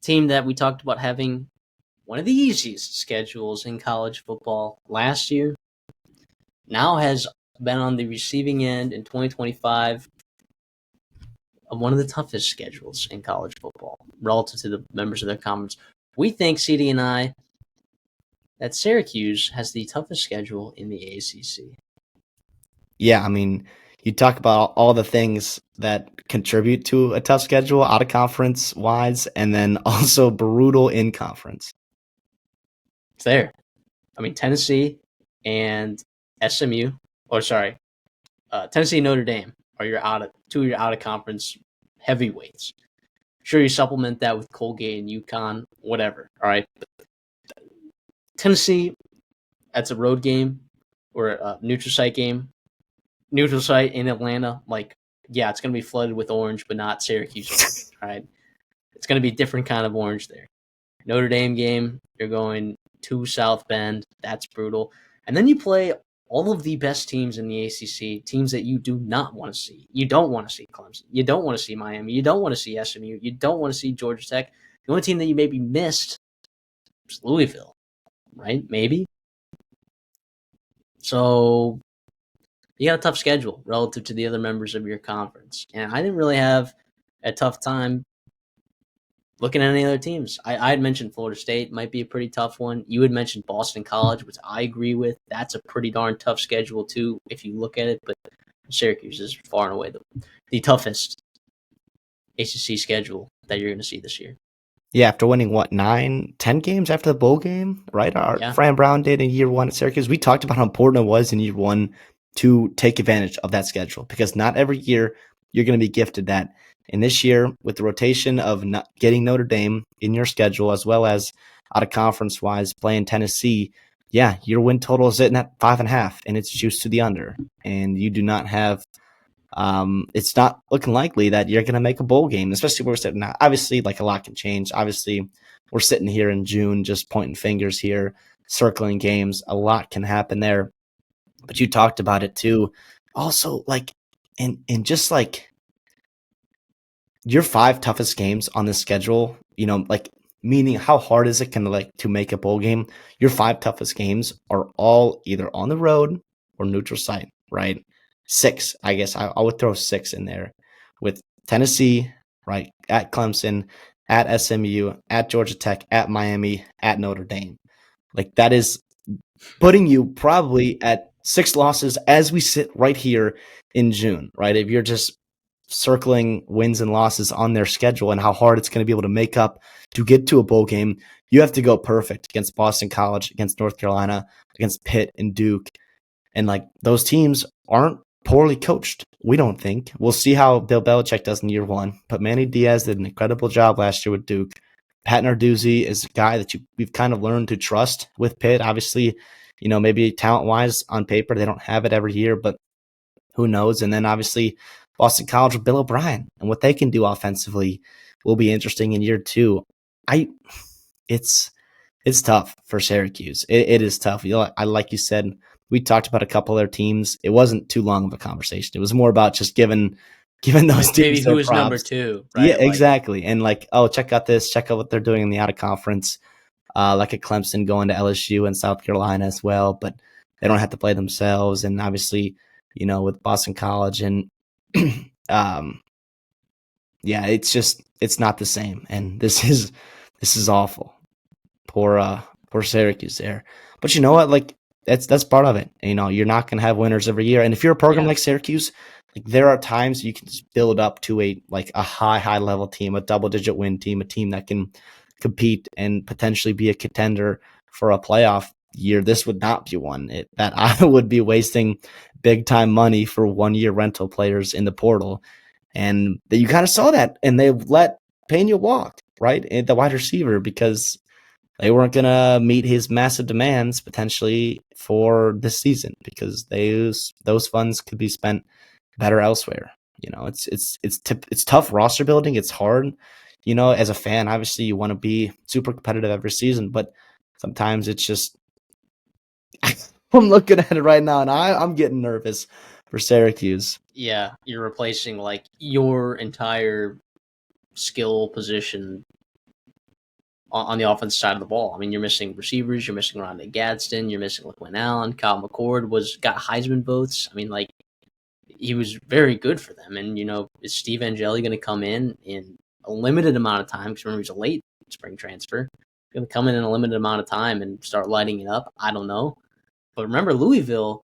Team that we talked about having one of the easiest schedules in college football last year now has been on the receiving end in 2025 of one of the toughest schedules in college football relative to the members of their conference. We think, CD and I, that Syracuse has the toughest schedule in the ACC. Yeah, I mean, you talk about all the things that contribute to a tough schedule out of conference wise, and then also brutal in conference. It's there. I mean, Tennessee and SMU, or sorry, Tennessee and Notre Dame are your two of your out of conference heavyweights. Sure, you supplement that with Colgate and UConn, whatever. All right, but Tennessee, that's a road game or a neutral site game. Neutral site in Atlanta, like, yeah, it's going to be flooded with orange, but not Syracuse orange. All right, it's going to be a different kind of orange there. Notre Dame game, you're going to South Bend. That's brutal. And then you play all of the best teams in the ACC, teams that you do not want to see. You don't want to see Clemson. You don't want to see Miami. You don't want to see SMU. You don't want to see Georgia Tech. The only team that you maybe missed was Louisville, right? Maybe. So you got a tough schedule relative to the other members of your conference. And I didn't really have a tough time looking at any other teams. I had mentioned Florida State might be a pretty tough one. You had mentioned Boston College, which I agree with. That's a pretty darn tough schedule too, if you look at it. But Syracuse is far and away the toughest ACC schedule that you're going to see this year. Yeah, after winning, 9, 10 games after the bowl game, right? Fran Brown did in year one at Syracuse. We talked about how important it was in year one to take advantage of that schedule because not every year you're going to be gifted that. And this year, with the rotation of not getting Notre Dame in your schedule, as well as out of conference wise playing Tennessee, yeah, your win total is sitting at 5.5, and it's juiced to the under. And you do not have, it's not looking likely that you're going to make a bowl game, especially where we're sitting now. Obviously, like a lot can change. Obviously, we're sitting here in June, just pointing fingers here, circling games. A lot can happen there. But you talked about it too. Also, like, and just like, your 5 toughest games on the schedule, like meaning how hard is it to make a bowl game? Your 5 toughest games are all either on the road or neutral site, right? 6, I guess I would throw 6 in there with Tennessee, right? At Clemson, at SMU, at Georgia Tech, at Miami, at Notre Dame. Like that is putting you probably at 6 losses as we sit right here in June, right? If you're just circling wins and losses on their schedule and how hard it's going to be able to make up to get to a bowl game, you have to go perfect against Boston College, against North Carolina, against Pitt and Duke. And like those teams aren't poorly coached. We don't think. We'll see how Bill Belichick does in year one. But Manny Diaz did an incredible job last year with Duke. Pat Narduzzi is a guy that we've kind of learned to trust with Pitt. Obviously, maybe talent-wise on paper, they don't have it every year, but who knows? And then obviously Boston College with Bill O'Brien and what they can do offensively will be interesting in year 2. It's tough for Syracuse. It is tough. Like you said, we talked about a couple of their teams. It wasn't too long of a conversation. It was more about just giving those teams maybe their who is props. number 2, right? Yeah, exactly. And like, oh, check out this. Check out what they're doing in the out of conference. Like a Clemson going to LSU and South Carolina as well, but they don't have to play themselves. And obviously, with Boston College and yeah, it's not the same. And this is awful. Poor Syracuse there. But you know what? Like that's part of it. You're not going to have winners every year. And if you're a program like Syracuse, like there are times you can just build up to a high level team, a double digit win team, a team that can compete and potentially be a contender for a playoff year. This would not be one that I would be wasting big time money for 1-year rental players in the portal. And you kind of saw that, and they let Pena walk, right? And the wide receiver, because they weren't going to meet his massive demands potentially for this season because those funds could be spent better elsewhere. It's tough roster building. It's hard. As a fan, obviously you want to be super competitive every season, but sometimes it's just I'm looking at it right now and I'm getting nervous for Syracuse. Yeah, you're replacing like your entire skill position on the offensive side of the ball. I mean, you're missing receivers, you're missing Rondé Gadsden, you're missing LaQuinn Allen, Kyle McCord got Heisman votes. I mean, like, he was very good for them. And, is Steve Angeli going to come in a limited amount of time? Because remember, he's a late spring transfer. He's going to come in a limited amount of time and start lighting it up. I don't know. But remember, Louisville,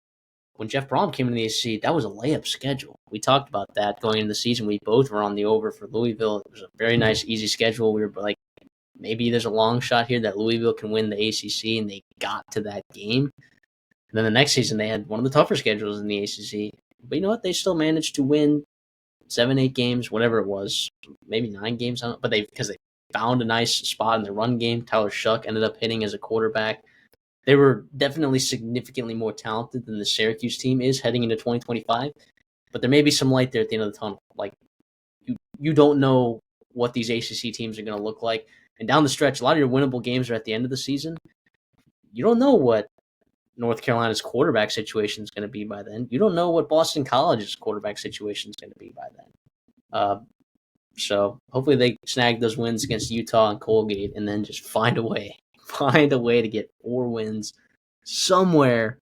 when Jeff Brom came into the ACC, that was a layup schedule. We talked about that going into the season. We both were on the over for Louisville. It was a very nice, easy schedule. We were like, maybe there's a long shot here that Louisville can win the ACC, and they got to that game. And then the next season, they had one of the tougher schedules in the ACC. But you know what? They still managed to win 7, 8 games, whatever it was, maybe 9 games. But because they found a nice spot in the run game. Tyler Shuck ended up hitting as a quarterback. They were definitely significantly more talented than the Syracuse team is heading into 2025. But there may be some light there at the end of the tunnel. Like, you don't know what these ACC teams are going to look like. And down the stretch, a lot of your winnable games are at the end of the season. You don't know what North Carolina's quarterback situation is going to be by then. You don't know what Boston College's quarterback situation is going to be by then. So hopefully they snag those wins against Utah and Colgate, and then just find a way to get 4 wins somewhere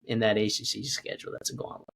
in that ACC schedule. That's a gauntlet.